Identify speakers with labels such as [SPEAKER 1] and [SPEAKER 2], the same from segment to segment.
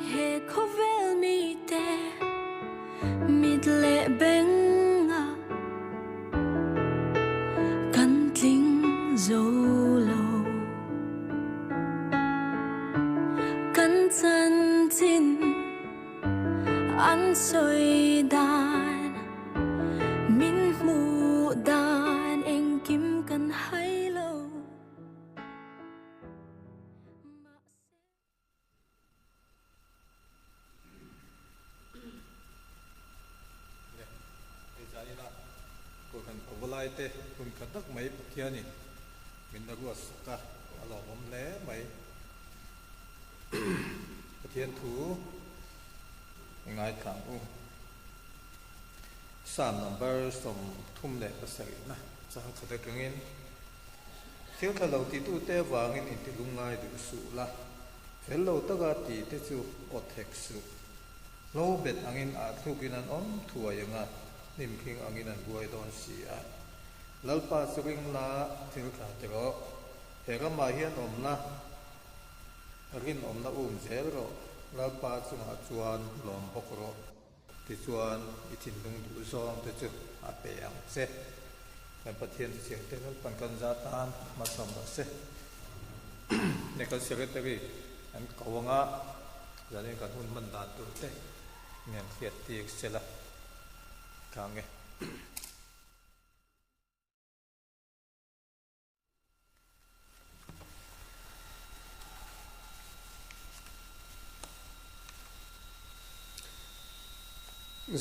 [SPEAKER 1] he khovel mi te mit le benga kan tling zo lo kan chan chin an soi dan min mu dan eng kim kan hai lo.
[SPEAKER 2] Kan overlay te kun katak mai pathiani min na ruas ka alo om le mai pathian thu ngai thang u sam number som thum le pasal na chang khada kangin thil thalo ti tu te wangin in ti lungai du su la fello taga ti te chu othek su lo bet angin a thukin an om thua yanga nim king angin an buai don si a lalpa suring la thil kha te ro he ga ma hian om na rin om na zel ro lalpa chunga chuan lom bok ro ti chuan I thin lung du zong te chu a pe ang se kan pathian ti siang te pan kan za tan ma sam ba se ne kan secretary an kawanga zanin kan hun man dan tu te ngen khiat ti sela kange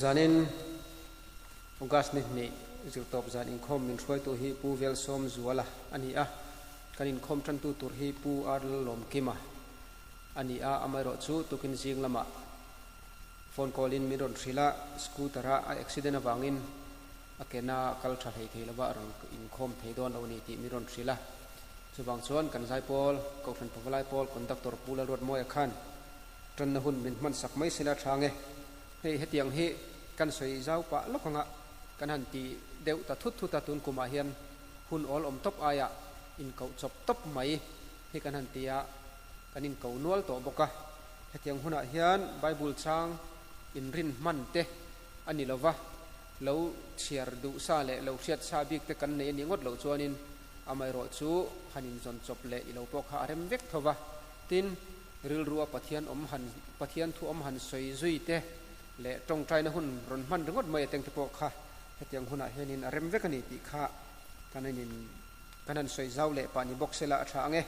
[SPEAKER 3] zanin August ni zirtop zan in khom min throi tu hi pu vel som zuala ani a kanin khom tran tu tur hi pu ar lom kima ani a amaro chu tukin jing lama phone call in miron thrila scootera a accident awangin akena kal tha thei thei lawa rang in khom thei don awni ti miron thrila chuwang chuan kan zai pol ko than pawlai pol conductor pula rod moi khan tran na hun min man sak mai sila thange hei hetiang hi kan soi zau pa lokanga kan han ti deu ta thut thu ta tun kuma hian hun ol om top aya in ko chop top mai hi kan han tia kanin ko nual to boka hetiang huna hian bible chang in rin man te ani lova lo chiar du sa le lo khiat sa bik te kan nei ni ngot lo chuanin amai ro chu hanin zon chop le I lo pok ha rem vek thova tin ril ruwa pathian thu om han soi zui te le tong trai na hun ron man ringot mai teng te pok kha hetiang huna hianin rem vek ani ti kha kanan soi zau le pani boxela atha ange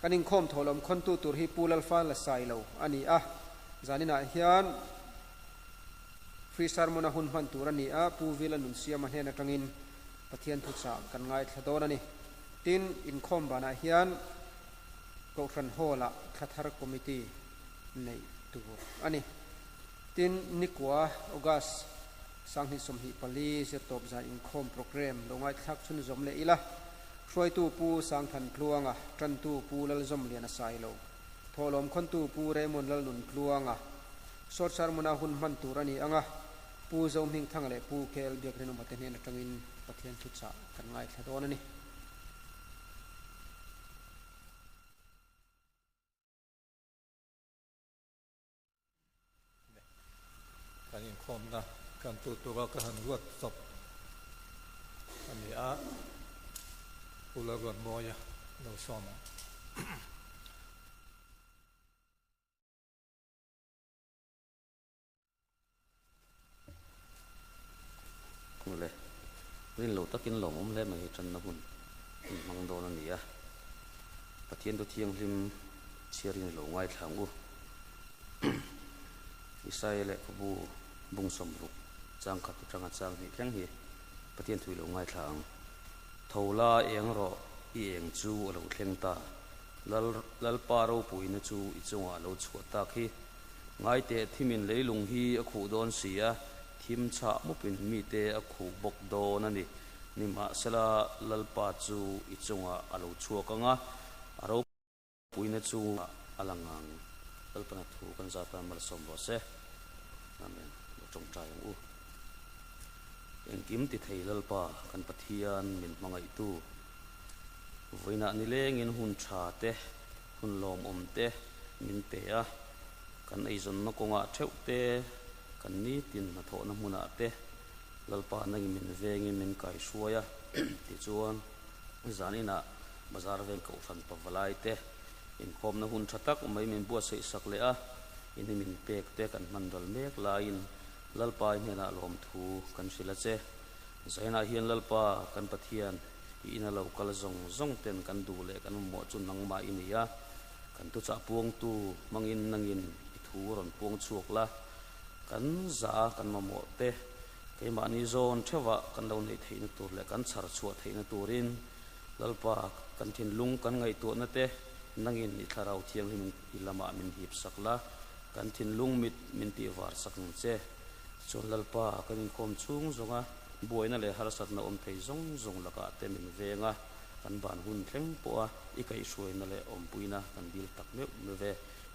[SPEAKER 3] kanin khom tholom khon tu tur hi pulal fa la sai lo ani a zanina hian free sermon hun man turani a pu vila nun siam hena tangin pathian thu cha kan ngai thadon ani tin in khom bana hian ko tran hola khathar committee nei tu ani tin nikwa August sanghi somhi pali se top za in khom program longai thak chun zom le ila throi tu pu sang than tluanga tran tu pu lal zom lian sai lo tholom khon tu pu re mon lal nun tluanga sor sar muna hun man turani anga pu zom hing thang le pu kel biak renu maten hen tangin pathian thu cha kan ngai thadon ani
[SPEAKER 2] kanin khom na kan tu ra ka han ruat sop ani a pula gon moya no soma
[SPEAKER 4] le rin lo takin lom om le mai tran na hun mang don ani a pathian tu thiang hlim chiarin lo ngai thlang u isai le bu bung som ru chang khat tanga chang ni thleng hi pathian thui lo ngai thlang thola eng ro I eng chu lo thleng ta lal pa ro puina chu I chunga lo chhuat ta khi ngai te thimin leilung hi a khu don sia thim cha mupin mi te a khu bok don ani nima sala lalpa chu I chunga alo chuakanga aro puina chu alangang lalpana thu kan zata mal som bo se amen trong trai u eng kim ti thei lalpa kan pathian min mangai tu voina ni leng in hun tha te hun lom om te min te a kan ei zon na konga theu te kan ni tin na tho na muna te lalpa na min vengi min kai suaya ti chuan zanina bazar ven ko fan pavalai te in khom na hun thatak mai min bua sei sak le a in min pek te kan mandal mek la in lalpa hena lom thu kan sila che zaina hian lalpa kan pathian ina lo kal zong zong ten kan du le kan mo chun nang ma inia kan tu cha puang tu mangin nangin thu ron puang chuak la kan za kan ma mo te ke ma ni zon thewa kan lo nei theina tur le kan chhar chuwa theina turin lalpa kan thin lung kan ngai tu na te nangin ni tharau thiang hin ilama min hip sakla kan thin lung mit min ti war sak che chon lalpa kan kom chung zonga boina le harsat na om thei zong zong laka te min venga kan ban hun thleng po a ikai suai na le om puina kan dil tak me me ve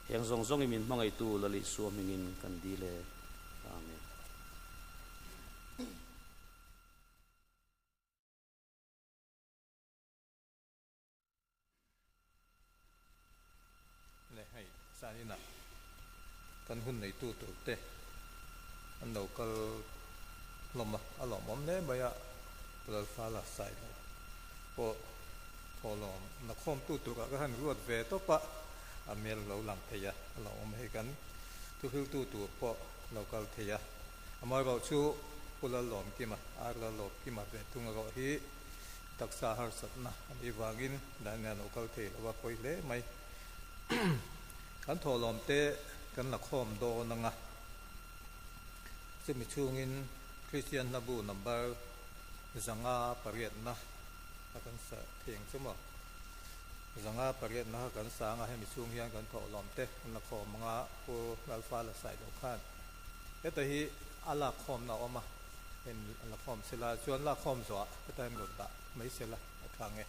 [SPEAKER 4] heng zong zong min mangai tu lali suam mingin kan dile amen
[SPEAKER 2] le hai sanina kan hun nei tu tu te an lo kal loma alom om le baya lal fa la sai po tholom na khom tu tu ka han ruat ve to pa amel lo lang theya lo om he kan tu hil tu tu po local theya amoi ba chu pula lom ki ma ar la lop ki ma ve tung ro hi taksa har sat na ani wangin dan na local the lo wa poi le mai kan tholom te kan na khom do na nga simi chungin Christian Nabu number zanga pariat na kan sa thieng chuma zanga pariat na kan sa nga he mi chung hian kan tho lom te na khom nga pu alpha la sai do khan eta hi ala khom na oma en ala khom sila chuan la khom zo ta time go ta mai sila athange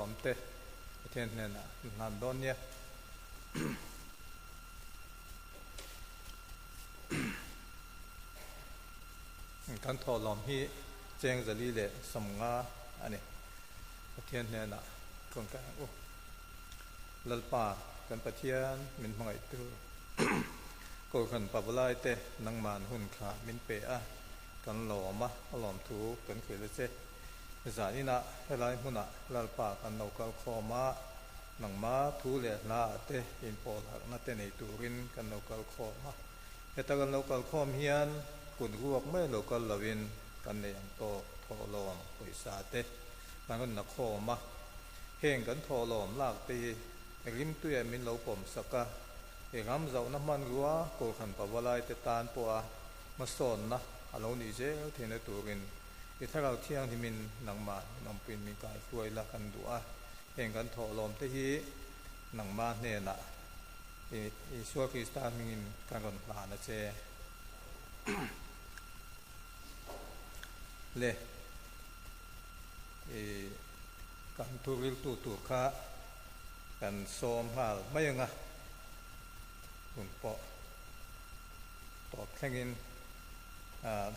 [SPEAKER 2] lom te ten ne na nan don ye kan tho lom hi cheng zali le samnga ani ten ne na kong ka o lalpa kan pathian min mangai tu ko kan pawlai te nang man hun kha min pe a kan loma lom thu kan khile che zani na helai huna lalpa kan local khoma nangma thu le na te in pol hak na te nei turin kan local khoma eta kan local khom hian kun ruak mai local lawin kan nei ang to tholom poisa te kan na khoma heng kan tholom lak te rim tu ya min lo pom saka e gam zau na man ruwa ko khan pawalai te tan po a ma son na alo ni je thene turin i tharau thiang hi min nangma nampin mi kai fuai la kan du'a heng kan tholom te hi nangma hne na i suwa kristan mingin kan ron hla na che le kan turil tu tur kha kan som hal mayanga kun po top thengin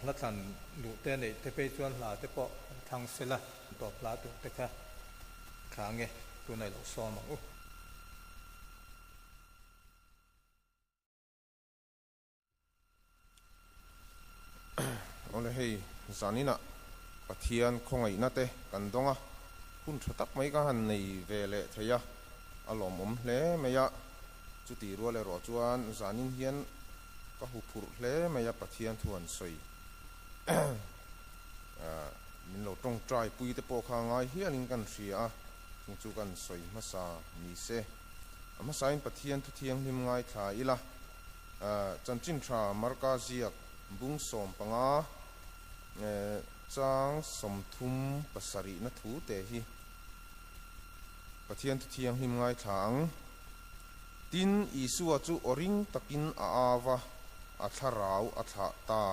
[SPEAKER 2] la than du te nei te pe chuan hla te po thang sela top la tu te kha khange tu nei lo som u
[SPEAKER 5] le hei zanina pathian khongai na te kan donga hun thatak mai ka han nei ve le theya alom hle meya chuti ro le ro chuan zanin hian ka hu phur hle meya pathian thuan soi min lo tong trai pui te po kha ngai hian in kan ria chung chu kan soi masa ni se ama sain pathian thu thiang him ngai thla ila chan chin tha marka ziak bung som panga chang som thum pasari na thu te hi pathian thu thiang him ngai thlang tin isua chu oring takin awa a tharau a tha ta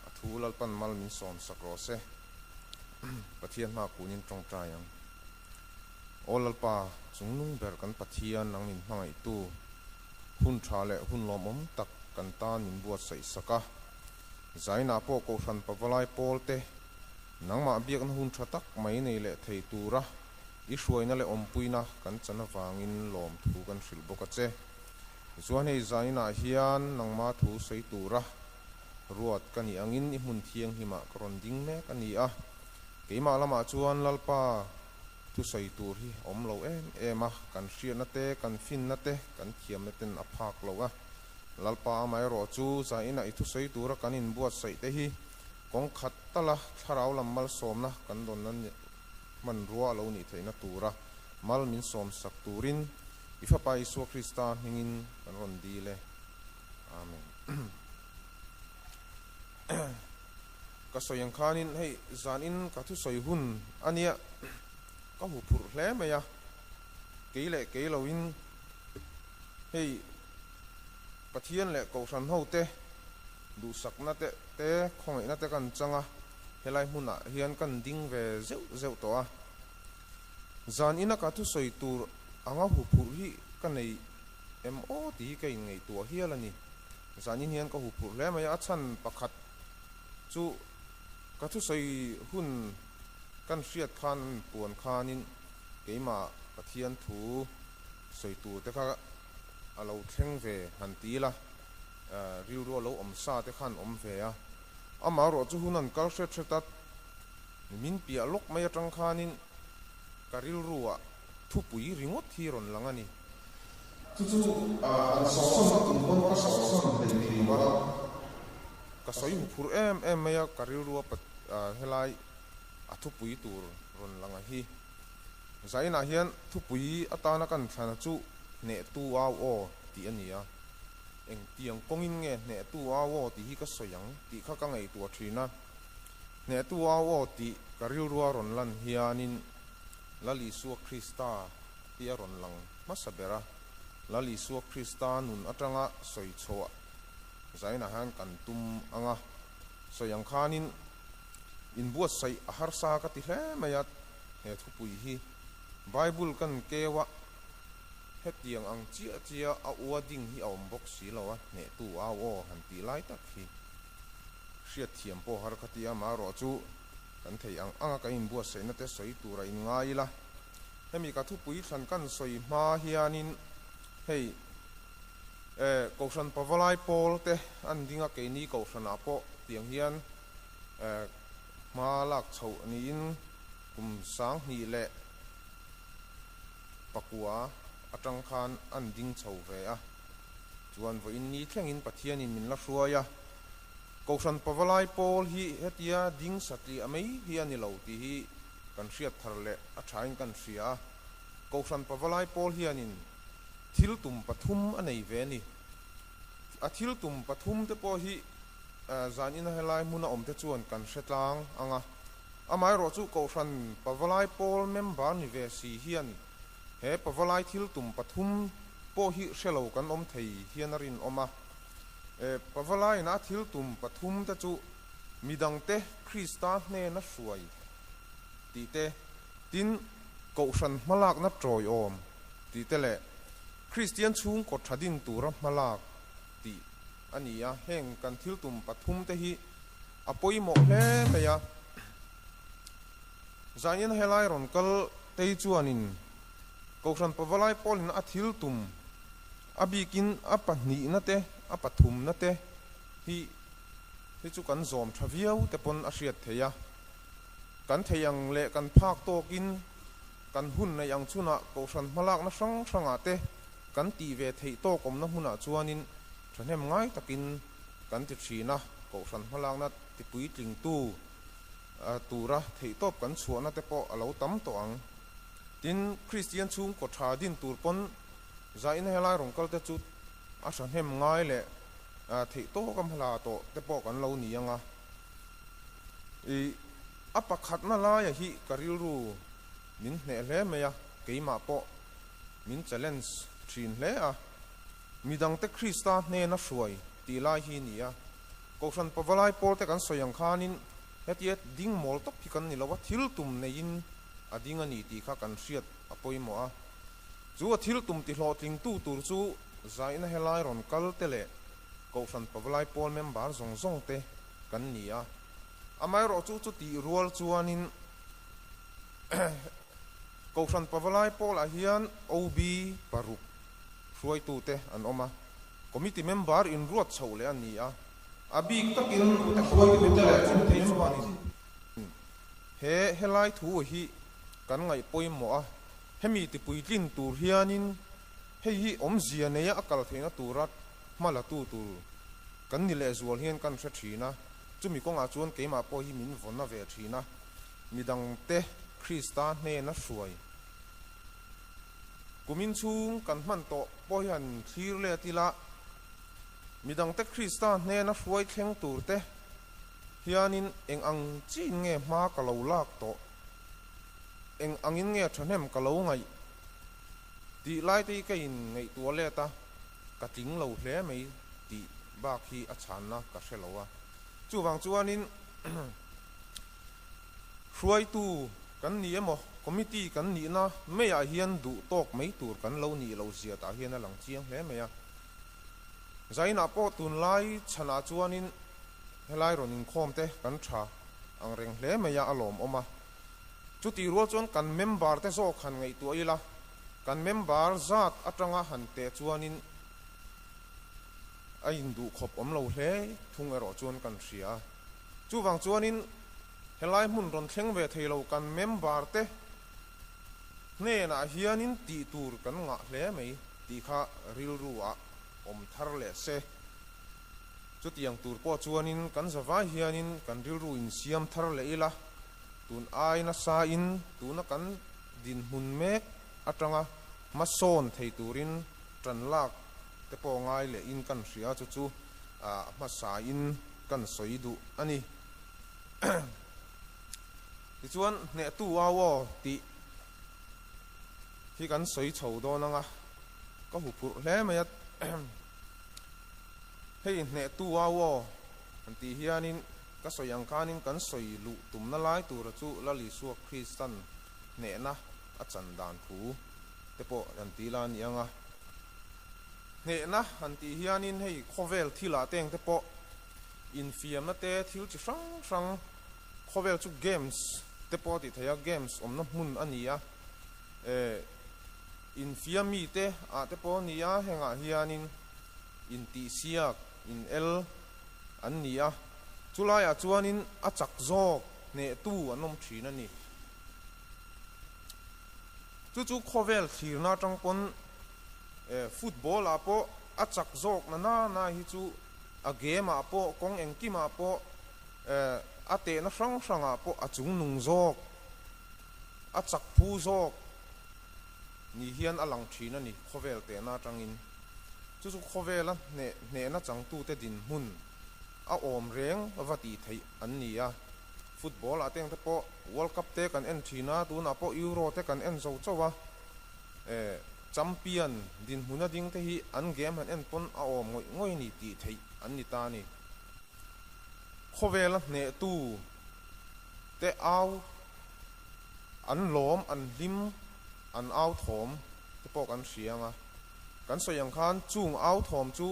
[SPEAKER 5] a thulal pan mal min som sakro se pathian ma kunin tong tayang olalpa chungnung ber kan pathian nang min hmangai tu hun tha le hun lomom tak kan ta nin buat sai saka zaina po ko than pawalai polte nangma biak na hun tha tak mai nei le thei tura i hruaina le ompuina kan chana wangin lom thu kan hril boka che zuan hei zaina hian nangma thu sei tura ruat kani angin i mun thiang hima kron ding me kani a keima lama chuan lalpa tu sei tur hi om lo ema kan hriat na te kan fin na te kan thiam na ten a phak lo a lalpa mai ro chu zaina i tu sei tura kanin buat sei te hi kong khat tala tharau lammal somna kan don nan man ruwa lo ni theina tura mal min som sak turin ifa pa isu krista hingin kan ron di le amen ka soyang khanin hei zanin ka thu soi hun ania ka hu phur hle maya keile keiloin hei pathian le ko san ho te du sak na te khongai na te kan changa helai huna hian kan ding ve zeu to a zan ina ka thu soi tur anga hu phur hi kan nei mo ti kai ngei tu hialani zanin hian ka hu phur hle maya achan pakhat chu ka thu soi hun kan hriat khan puan khanin keima pathian thu soi tu te kha alo thleng ve han ti la riu ro lo om sa te khan om ve a ama ro chu hunan kal hret hretat min pia lok mai atang khanin karil ruwa thu pui ringot hi ron langani chu an so tum kon ka so den ni ma ka soi hu phur em maya karil ruwa pat helai a thu pui tur ron langa hi zaina hian thu pui atana kan thana chu ne tu aw o ti ania eng tiang kongin nge ne tu aw o ti hi ka soyang ti kha ka ngai tu thina ne tu aw o ti karil ruwa ron lan hianin lali su krista ti ron lang masabera lali su krista nun atanga soi choa zaina han kan tum anga soyang khanin in buat sai ahar sa ka ti hle mayat he thu pui hi bible kan kewa hetiang ang chia a uading hi om bok si lawa ne tu a o han ti lai tak hi hriat thiam po har khatia ma ro chu kan thei ang anga ka in buat sai na te soi tu ra in ngai la hemi ka thu pui than kan soi ma hianin hei ko san pawalai pol te an dinga ke ni ko san a po tiang hian ma lak chho ni in kum sang hi le pakua atang khan an ding chho ve a chuan vo in ni thleng in pathian in min la hruaya ko san pawalai pol hi hetia ding satli amei hi ani lo ti hi kan hriat thar le a thain kan hria ko san pawalai pol hi anin thil tum pathum anei ve ni a thil tum pathum te po hi zan in helai muna om te chuan kan hretlang anga amai ro chu ko san pawalai pol member ni ve si hian he pawalai thil tum pathum po hi hrelo kan om thei hianarin oma pawalai na thil tum pathum te chu midang te krista hne na hruai ti te tin ko san malak na troi om ti te le christian chung ko thadin tura malak ti ania heng kan thil tum pathum te hi apoi mo hle meya zanin helai ron kal tei chuanin ko san pawalai polin a thil tum abikin apahni na te apathum na te hi hi chu kan zom thaviau te pon a hriat theia kan theiang le kan phak tokin kan hun na yang chuna ko san malak na sang sanga te kan ti ve thei to kom na huna chuanin thanem ngai takin kan ti thina ko san malak na ti pui tling tu tura thei top kan chuana te po alo tam to ang tin Christian chung ko tha din tur pon zain helai rong kal te chu a san hem ngai le thei to kam hala to te po kan lo ni anga i apakhat na la ya hi karil ru min ne le me ya keima po min challenge thin le a midang te Krista ne na suai ti lai hi ni a ko san pawalai pol te kan soyang khanin hetiet ding mol tok hi kan ni lawa thil tum nei in ading ani ti kha kan hriat apoi mo a chu a thil tum ti hlo tling tu tur chu zaina helai ron kal te le ko san pawalai pol member zong zong te kan ni a amai ro chu ti rual chuanin ko san pawalai pol a hian OB paruk ruai tu te an oma committee member in ruat chho le ani a abik takin te khoi tu te le chu thei chuanin he helai thu hi kan ngai poi mo a hemi ti puitlin tur hianin hei hi om zia ne ya akal theina turat mala tu kan ni le zual hian kan hre thina chumi konga chuan keima po hi min vonna ve thina midang te Krista ne na suai kumin chung kan man to po hian thir le tila midang te Krista ne na suai thleng tur te hianin eng ang chin nge ma ka lo lak to eng angin nge thanem ka lo ngai ti lai te ka in ngai tu le ta ka ting lo hle mai ti ba khi a chan na ka hrelowa chu wang chuanin hruai tu kan ni emo committee kan ni na me ya hian du tok mai tur kan lo ni lo zia ta hian a lang chiang hle me ya zaina po tun lai chana chuanin helai ronin khom te kan tha ang reng hle me ya alom oma chu ti rual chuan kan member te zo khan ngai tu ila kan member zat atanga han te chuanin a in du khop om lo hle thung ero chuan kan hria chu wang chuanin helai mun ron thleng ve theilo kan member te ne na hianin ti tur kan nga hle mai ti kha ril ruwa om thar le se chu tiang tur po chuanin kan zawai hianin kan ril ru in siam thar le ila tun ai na sa in tu na kan din hun mek atanga mason thei turin tran lak te po ngai le in kan hria chu chu ma sa in kan soidu ani ti chuan ne tu awo ti hi kan soi chho do nanga ka hu phur hle mayat hei ne tu awo anti hianin ka soyang kanin kan soi lu tum na lai tur chu lali suak Christian ne na a chan dan thu te po anti lan yanga ne na anti hianin hei khovel thila teng te po in fiam na te thil chi sang sang khovel chu games te po ti thaya games om na mun ania in fiami te a te po nia henga hianin in ti siak in el an nia chulaya chuanin a chak zok ne tu anom thina ni chu khovel thirna tang pon football a po a chak zok na hi chu a game a po kong engkim a po a te na sang sanga po a chung nung zok a chak phu zok ni hian alang thina ni khovel te na tangin chu khovel a ne na chang tu te din mun a om reng avati thei an nia football a teng te po world cup te kan en thina tu na po euro te kan en zo chowa champion din huna ding te hi an game han en pon a om ngoi ni ti thei an ni ta ni khovel ne tu te au an lom an lim an au thom te po kan hrianga kan soyang khan chung au thom chu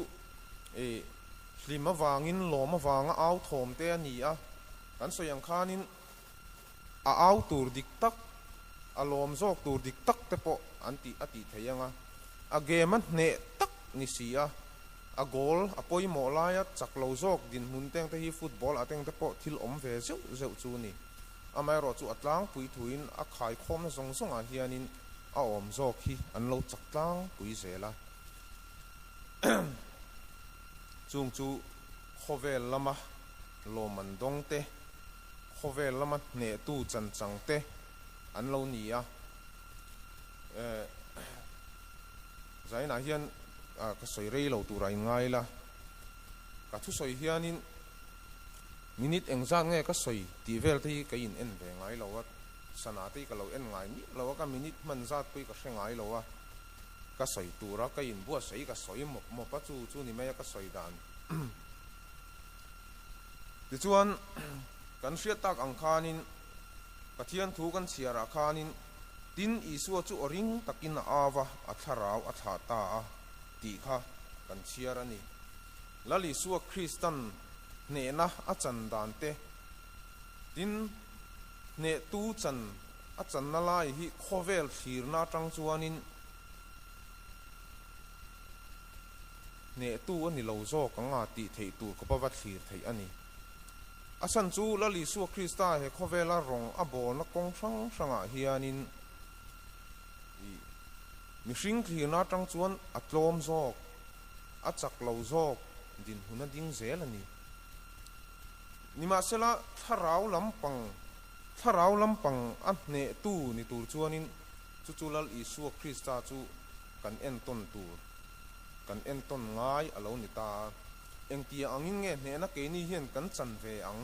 [SPEAKER 5] hlim awangin lom awanga au thom te ani a kan soyang khanin a au tur dik tak a lom zok tur dik tak te po anti ati theyanga a game ne tak ni sia a goal a poi mo lai a chak lo zok din mun teng te hi football ateng te po thil om ve zeu zeu chu ni amai ro chu atlang pui thuin a khai khom na zong zong a hianin a om zok hi an lo chak tlang pui zela chung chu khovel lama lo man dong te khovel lama ne tu chan chang te an lo ni a zai na hian ka soi rei lo tu rai ngai la ka thu soi hianin minute engzang nge ka soi ti vel te ka in en ve ngai lo wa sana te ka lo en ngai ni lo ka minute man zat pui ka hrengai lo wa ka soi tu ra ka in bua sei ka soi mo pa chu ni me ka soi dan ti chuan kan hriat tak ang khanin pathian thu kan chiara khanin tin isua chu oring takin awa a tharau a tha ta a ti kha kan chiara ni lali suwa Christian ne na a chan dan te tin ne tu chan a chan na lai hi khovel thir na tang chuanin ne tu ani lo zo ka nga ti thei tu ko pa wat thir thei ani asan chu lali suwa Krista he khovela rong a bol na kong sang sanga hianin mi hring thlir na tang chuan a tlom zok a chak lo zok din huna ding zel ani nima sela tharau lampang a ne tu ni tur chuanin chu chulal Isu Krista chu kan en ton tur kan en ton ngai alo ni ta eng tia angin nge ne na ke ni hian kan chan ve ang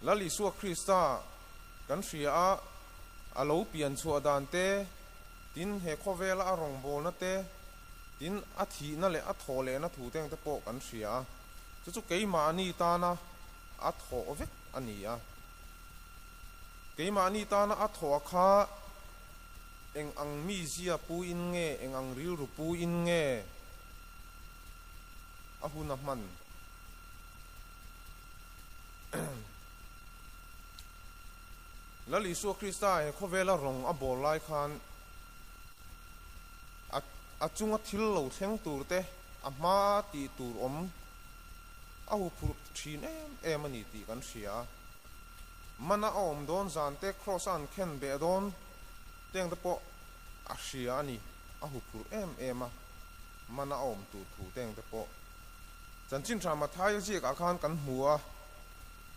[SPEAKER 5] lal Isu Krista kan hria alo pian chu adan te tin he khovela a rong bol na te tin a thi na le a tho le na thu teng te po kan hria chu keima ani ta na a tho vek ani a keima ani ta na a tho kha eng ang mi zia pu in nge eng ang ril ru pu in nge a huna man lali Isu Krista he khovela rong a bol lai khan a chunga thil lo thleng tur te a ma ti tur om a hu phur thin em ani ti kan hria mana om don zan te cross an khen be don teng te po a hria ani a hu phur em a mana om tu thu teng te po chan chin tha ma thai ji ka khan kan hua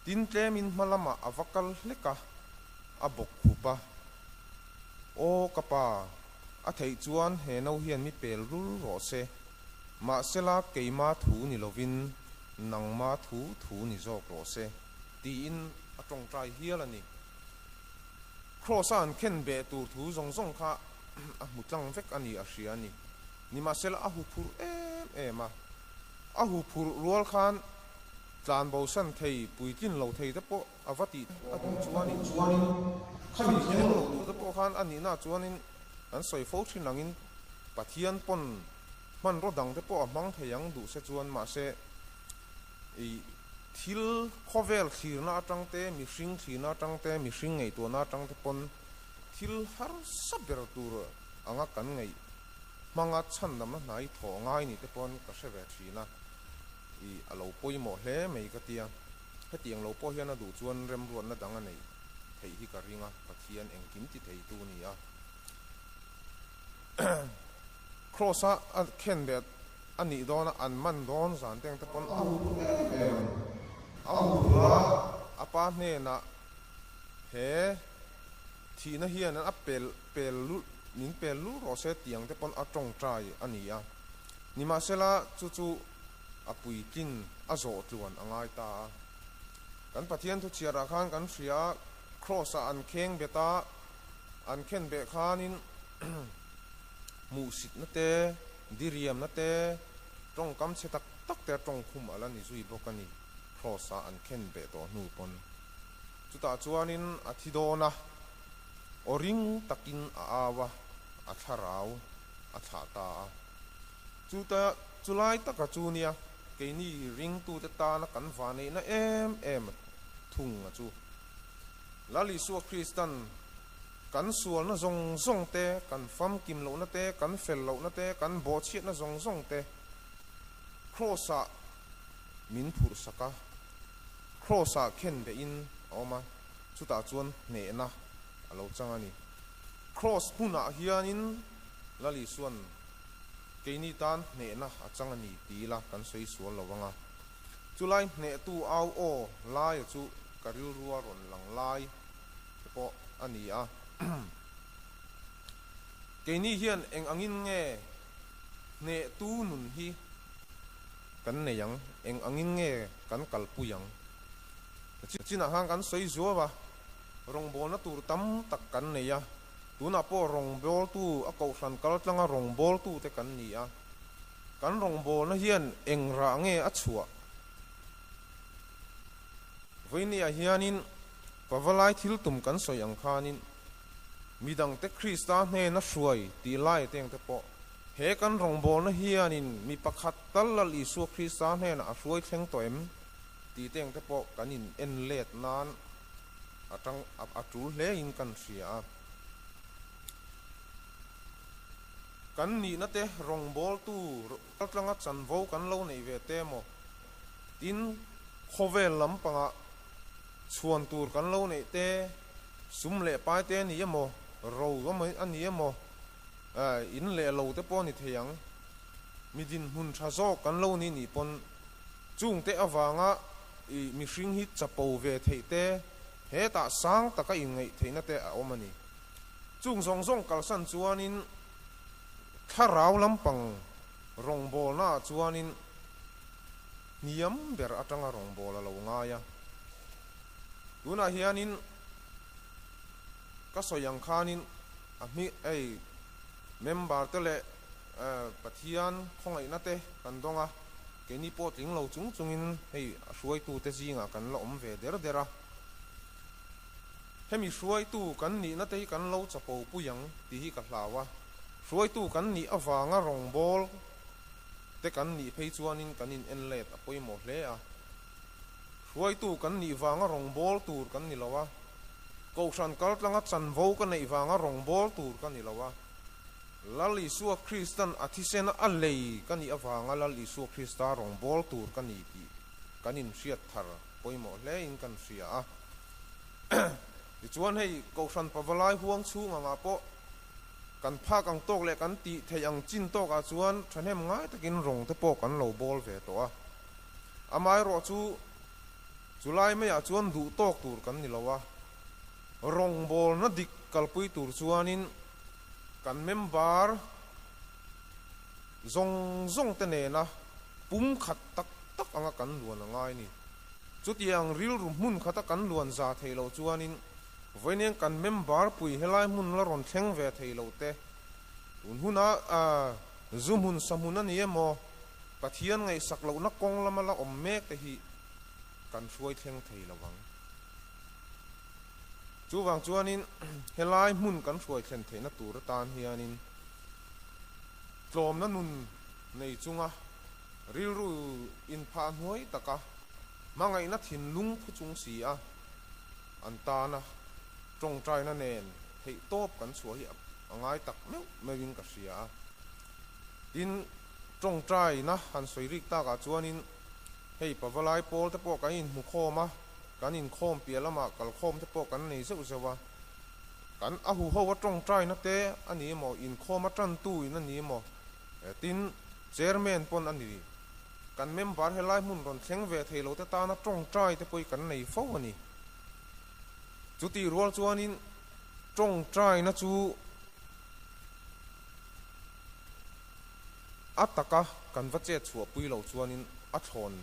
[SPEAKER 5] tin tlemin malama avakal leka abok khupa o kapa a thei chuan he no hian mi pel rul ro se ma sela keima thu ni lovin nangma thu ni zok ro se ti in atong trai hial ani crossan ken be tur thu zong zong kha a mutlang vek ani a hria ni ni ma sela a hu phur em a hu phur rual khan tlan bo san thei puitin lo thei te po avati atong chuanin khami chen lo te po khan ani na chuanin an soi fo thin langin pathian pon man ro dang te po mang theyang du se chuan ma se i thil khovel thir na atang te mi hring thir na atang te mi hring ngei to na atang te pon thil har saber tur anga kan ngei manga chan dam na nai tho ngai ni te pon ka se ve thina i alo poi mo hle mei ka tia he tiang lo po hian na du chuan rem ruan na dang anei thei hi ka ringa pathian eng kim ti thei tu ni a crossa a khen bet ani don an man don zan teng te pon au la apa ne na he thi na hian an apel lu nin pel lu ro se tiang te pon atong trai ani a ni ma sela chu apui tin azo tuan angai ta kan pathian thu chiara khan kan hria cross an kheng beta an khen be khanin mu sit na te diriam na te tong kam che tak te tong khum ala ni zui bokani cross an khen be to nu pon chuta chuanin athidona oring takin awa atharau athata chuta chulai taka chunia keini ring tu te ta na kan vane na em thung chu lali Isu Christian kan sual na zong zong te kan fam kim lo na te kan fel lo na te kan bo chiat na zong zong te crossa min phur saka crossa khen be in oma chuta chuan ne na alo changa ni cross huna hianin lali suan keini tan ne na achanga ni tila kan sei sual lowanga chulai ne tu au o lai chu karil ruwa ron lang lai po ani a keini hian eng angin nge ne tu nun hi kan ne yang eng angin nge kan kalpu yang china hang kan sei zo ba rong bol na tur tam tak kan ne ya tuna po rong bol tu a ko san kal tlanga rong bol tu te kan ni a kan rong bol na hian eng ra nge a chua voinia hianin pavalai thil tum kan soyang khanin midang te krista hne na hruai ti lai teng te po he kan rong bol na hianin mi pakhat tal lal isu krista hne na a hruai thleng toem ti teng te po kanin en let nan atang atul hle in kan ria kan ni na te rong bol tu tlanga chan vo kan lo nei ve te mo tin khovel lampanga chuan tur kan lo nei te sum le pai te ni mo ro ga mai ani mo in le lo te po ni theyang midin hun tha zo kan lo ni ni pon chung te awanga i mi hring hi chapo ve thei te he ta sang taka in ngai theina te a omani chung zong zong kal san chuanin tharau lampang rong bol na chuanin niam ber atanga rong bol lo nga ya tuna hianin ka soyang khanin ami ei member te le pathian khongai na te kan donga keni po ting lo chung chungin hei hruai tu te jinga kan lo om ve der dera hemi hruai tu kan ni na te kan lo chapo puyang ti hi ka hlawa hruai tu kan ni awanga rong bol te kan ni phei chuanin kanin enlet apoi mo hle a hruai tu kan ni wanga rong bol tur kan ni lawa ko san kal tlanga chan vo kan nei wanga rong bol tur kan ni lawa lali suwa kristan athisena alei kan ni awanga lali suwa krista rong bol tur kan ni ti kanin hriat thar poi mo hle in kan hria a ti chuan hei ko san pawalai huang chunga nga po kan phak ang tok le kan ti thei ang chin tok a chuan thanem ngai takin rong te po kan lo bol ve to a amai ro chu July me a chuan du tok tur kan ni lawa rong bol na dik kalpui tur chuanin kan member zong zong te ne na pum khat tak tak anga kan luan angai ni chutiang ril rum mun khata kan luan za theilo chuanin voineng kan member pui helai mun la ron thleng ve theilo te un huna zoom hun samuna ni emo pathian ngai saklo na kong lama la om mek te hi kan hruai thleng thei lawang chuwang chuanin helai mun kan hruai thlen theina tur tan hianin tlom na nun nei chunga rilru in pha hnuai taka mangai na thin lung phu chung si a antana trong trai na nen thei top kan chua hi angai tak meu mewin ka sia tin trong trai na han soirik ta ka chuanin hei pawalai pol te po kan in mu khoma kan in khom pialama kal khom te po kan nei zeu zewa kan a hu ho wa trong trai na te ani mo in khoma tran tu in ani mo tin chairman pon ani kan member helai mun ron thleng ve theilo te ta na trong trai te poi kan nei fo ani chuti rol chuanin trong trai na chu ataka kan va che chua pui lo chuanin a thon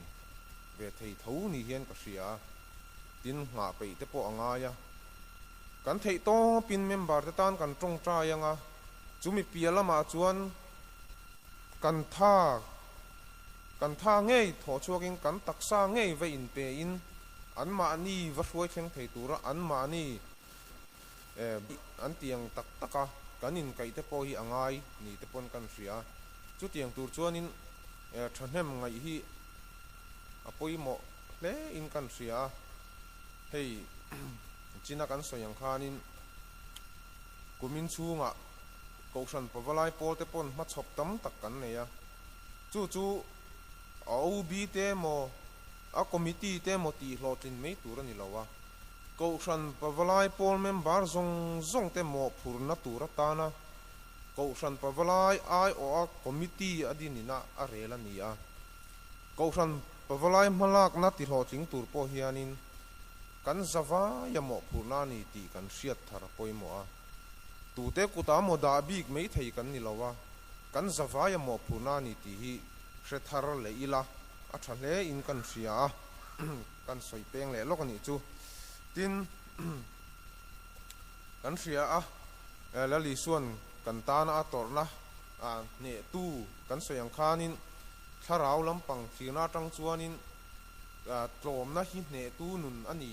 [SPEAKER 5] ve thei tho ni hian ka hria tin nga pe te po anga ya kan thei to pin member te tan kan trong trai anga chumi pialama chuan kan tha ngei tho chuakin kan taksa ngei ve in pe in an ma ni va hruai thleng thei tura an ma ni an tiang tak taka kanin kai te po hi angai ni te pon kan hria chu tiang tur chuanin thanem ngai hi apoi mo le in kan hria hei china kan soyang khanin kumin chunga ko san pawalai pol te pon ma chop tam tak kan neya chu OB te mo a committee te mo ti hlotin mei tur ani lawa ko san pawalai pol member zong te mo phurna tur atana ko san pawalai ai o a committee adinina a rela nia ko san pawalai malak na ti hloting tur po hianin kan zawa ya mo phurna ni ti kan hriat thar poimo a tu te kuta mo da bik mei thei kan ni lawa kan zawa ya mo phurna ni ti hi hre thar le ila a thale in kan hria kan soi peng le lok ani chu tin kan hria a la li suan kan ta na atorna a ne tu kan soyang khanin tharau lampang thina tang chuanin tlom na hi ne tu nun ani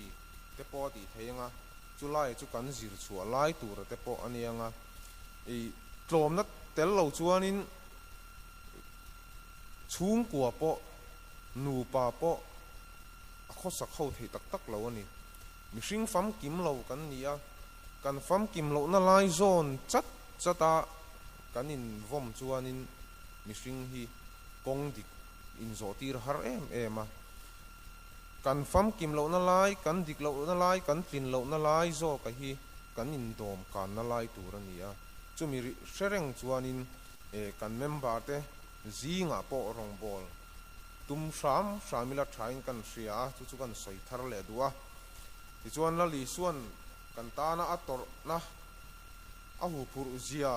[SPEAKER 5] te po ti theinga chulai chu kan zir chua lai tur te po anianga i tlom na tel lo chuanin chung kwa po nu pa po a kho sak ho thei tak tak lo ani mi hring fam kim lo kan nia kan fam kim lo na lai zone chata kan in vom chuanin mi hring hi kong dik in zo tir har em a kan fam kim lo na lai kan dik lo na lai kan tin lo na lai zo ka hi kan in dom kan na lai tur ania chumi sereng chuanin kan member te zinga po rong bol tum shamila thain kan hria chu kan soi thar le duwa ti chuan la li suan kan ta na ator na a hu phur zia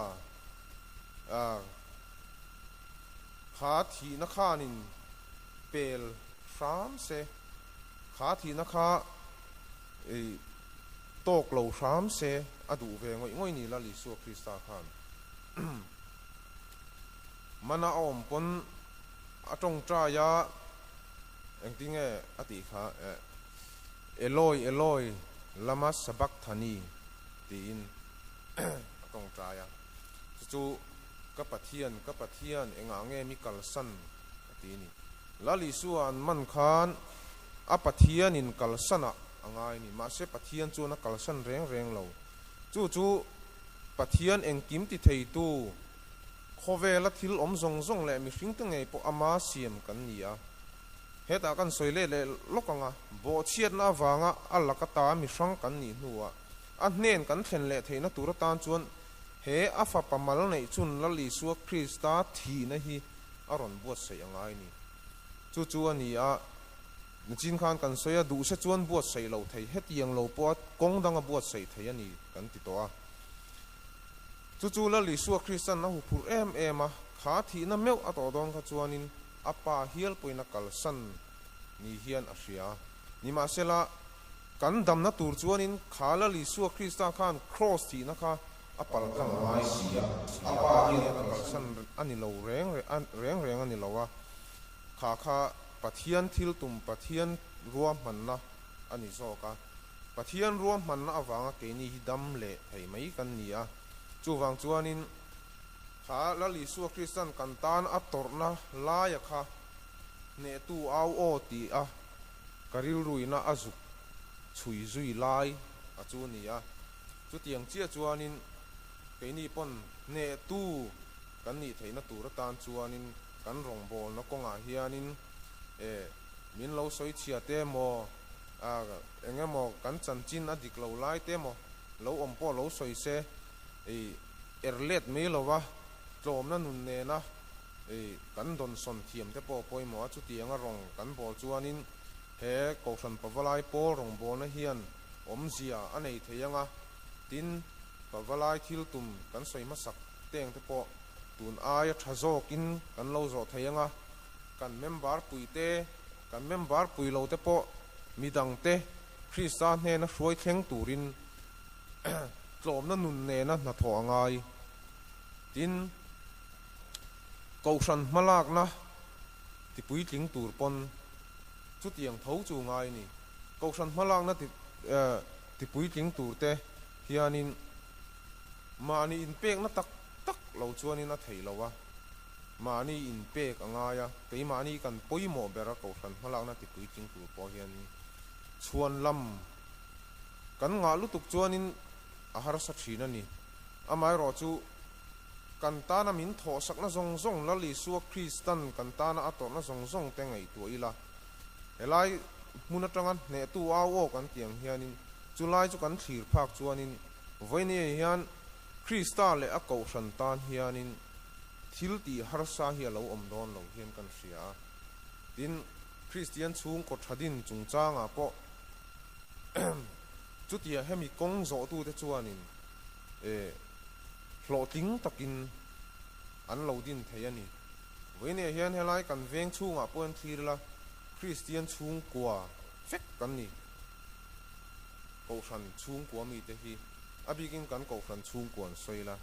[SPEAKER 5] kha thi na khanin pel sham se kha thi na kha tok lo sham se adu ve ngoi ni la li su krista khan mana om pon atong tra ya engtinge ati kha eloi lama sabak thani tin atong tra ya chu ka pathian enga nge mi kalsan ati ni lali suan man khan a pathian in kalsana angai ni ma se pathian chu na kalsan reng lo chu pathian eng kim ti thei tu khovela thil om zong le mi hring tenge po ama siam kan nia heta kan soile le lokanga bo chiat na wanga alakata mi hrang kan ni nuwa a hnen kan thlen le theina tur tan chuan he afa pamal nei chun lali su krista thi na hi aron buat sei angai ni chu ani a chin khan kan soya du se chuan buat sei lo thei het yang lo po kong danga buat sei thei ani kan ti to a chu la li su Christian na hu phur em a kha thi na meu a to dong kha chuanin apa hial poina kalsan ni hian a hria ni ma sela kan dam na tur chuanin khala li su Christian khan cross thi na kha apal kan mai sia apa hian kalsan ani lo reng ani lo wa kha pathian thil tum pathian ruam man na ani zo ka pathian ruam man na awanga ke ni dam le thei mai kan nia chu wang chuanin kha la li su Christian kan tan atorna la ya kha ne tu au o ti a karil ruina azuk chui zui lai a chu nia chu tiang chia chuanin ke ni pon ne tu kan ni theina tur tan chuanin kan rong bol na konga hianin min lo soi chia te mo enge mo kan chan chin adik lo lai te mo lo om po lo soi se erlet me lo wa tlom na nun ne na kan don son thiam te po poi mo chu tianga rong kan bol chuanin he ko san pawalai po rong bol na hian om zia anei theyanga tin pawalai thil tum kan soi ma sak teng te po tun aya thazok in kan lo zo theyanga kan member puite kan member puilo te po midang te Christa ne na hruai thleng turin tlom na nun ne na tho angai tin kausan malak na ti pui tling tur pon chu tiang thau chu ngai ni kausan malak na ti pui tling tur te hianin mani in pek na tak lo chuanin na thei lo wa mani in pek angaya te mani kan poimo bera kausan malak na ti pui tling tur po hian chuan lam kan nga lutuk chuanin ahar sa thina ni amai ro chu kan ta na min tho sak na zong zong la li suak Christian kan ta na ato na zong zong te ngai tu ila helai muna tangan ne tu awo kan tiang hianin chulai chu kan thlir phak chuanin voini hian Krista le a ko san tan hianin thil ti har sa hi lo om don lo hian kan sia tin Christian chung ko thadin chung changa po chutia hemi kong zo tu te chuanin floating takin an lo din theiani voine hian helai kan veng chunga pon thirla Christian chung kwa fek kan ni ko san chung kwa mi te hi abigin kan ko san chung kwan soila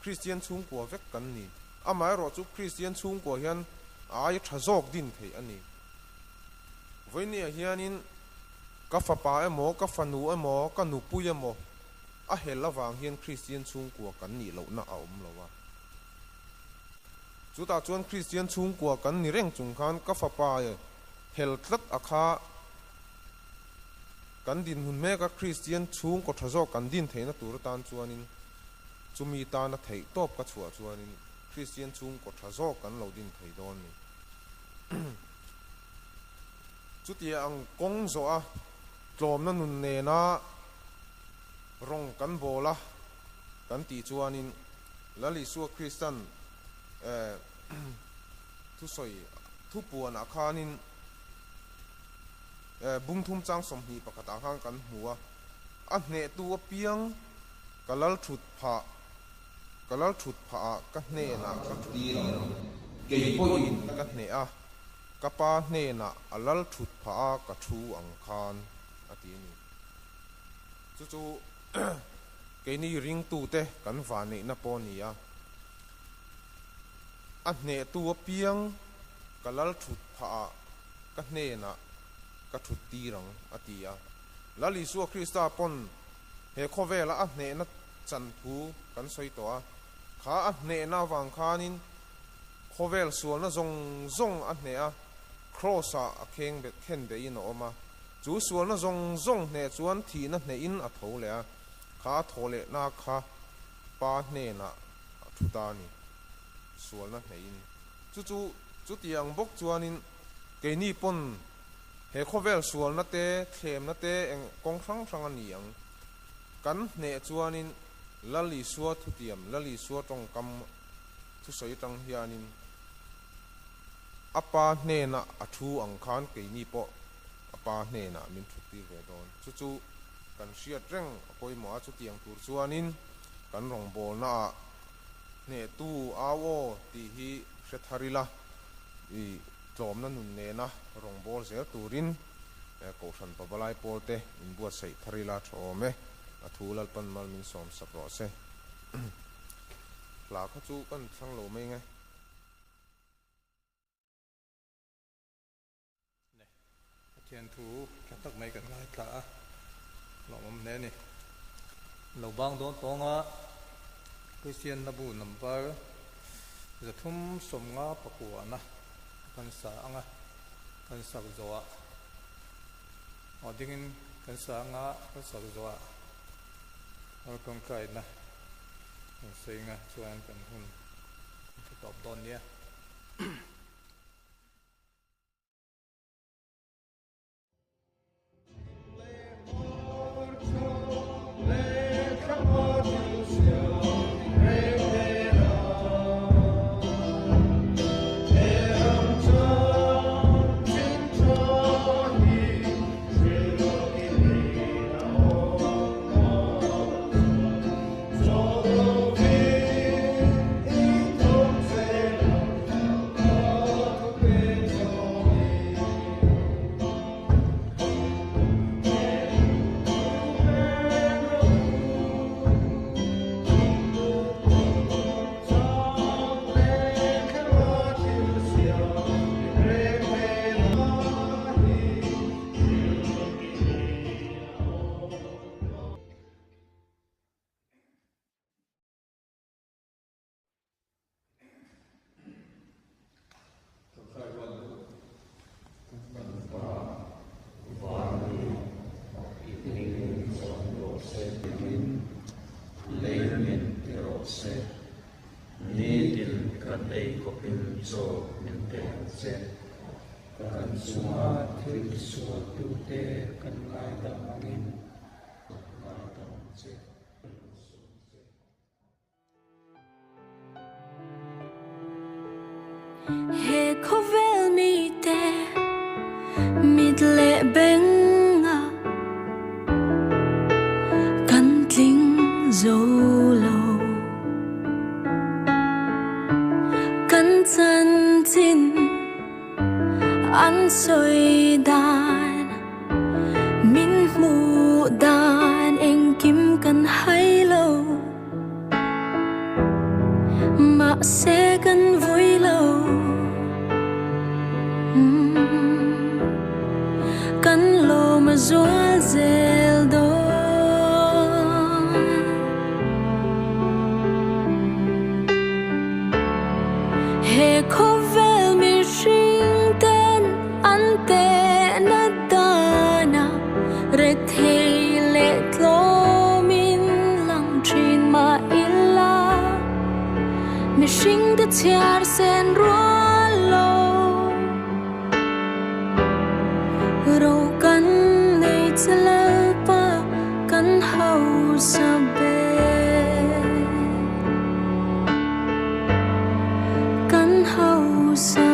[SPEAKER 5] Christian chung kwa vek kan ni amai ro chu Christian chung kwa hian ai thazok din thei ani voine hianin ka fa pa emo ka fa nu emo ka nu pu emo a hel lawang hian Christian chung kwa kan ni lo na aum lowa chuta chuan Christian chung kwa kan ni reng chung khan ka fa pa hel tlat akha kan din hun me ka Christian chung ko thazo kan din theina tur tan chuanin chumi ta na thei top ka chua chuanin Christian chung ko thazo kan lo din thei don ni chutia ang kong zo a tlom na nun ne na rong kan bola kan ti chuanin lali su Christian thu soi thu puan a khanin bung thum chang som hi pakata khang kan huwa a hne tu a piang kalal thut pha ka hne na ka ti ke poin ka hne a kapa hne na alal thut pha ka thu ang khan ati ni chu ke ni ring tu te kan va nei na po ni a hne tu a piang kalal thut pha ka hne na ka thut ti rang atia lali su Krista pon he khovela a hne na chan phu kan soi to a kha a hne na wang khanin khovel sual na zong zong a hne a cross a kheng be khen be in oma chu sual na zong zong hne chuan thi na hne in a tho le a kha thole na kha pa hne na thuta ni sual na hne in chu tiang bok chuanin ke ni pon he khovel sual na te thlem na te eng kong thang thang ani ang kan hne chuanin lali suwa thutiam lali suwa tong kam thu soi tang hianin apa hne na athu ang khan ke ni po apa hne na min thuti ve don chu kan sia reng koi mo chu tiang tur chuanin kan rong bol na ne tu awo ti hi setharila I tlom na nun ne na rong bol zel turin ko san pa balai polte in buat sei tharila thome athulal pan mal min som sapro se la kha chu kan sang lo mai nge
[SPEAKER 2] ne thian thu tak mai kan ngai ta lo mom ne ni lo bang don tonga Christian na bu number za thum som nga pakua na kan sa anga kan sak zoa odingin kan sa nga kan sak zoa or kong kai na sei nga chuan kan hun top don nia
[SPEAKER 6] kan ei kopin so min te chen kan sunga thil su tu te kan ngai da mangin ngai da che
[SPEAKER 1] he khovel mi te mit le benga kan tling zolo kan chan chin an soi dan min mu dan eng kim kan hai lo ma se kan vui lo kan lo ma zua zel do he khovel mi shing ten an te na dana re thei le tlo min lang trin ma illa mi shing de chiar sen ro lo ro kan nei chala pa kan hau sa be kan hau sa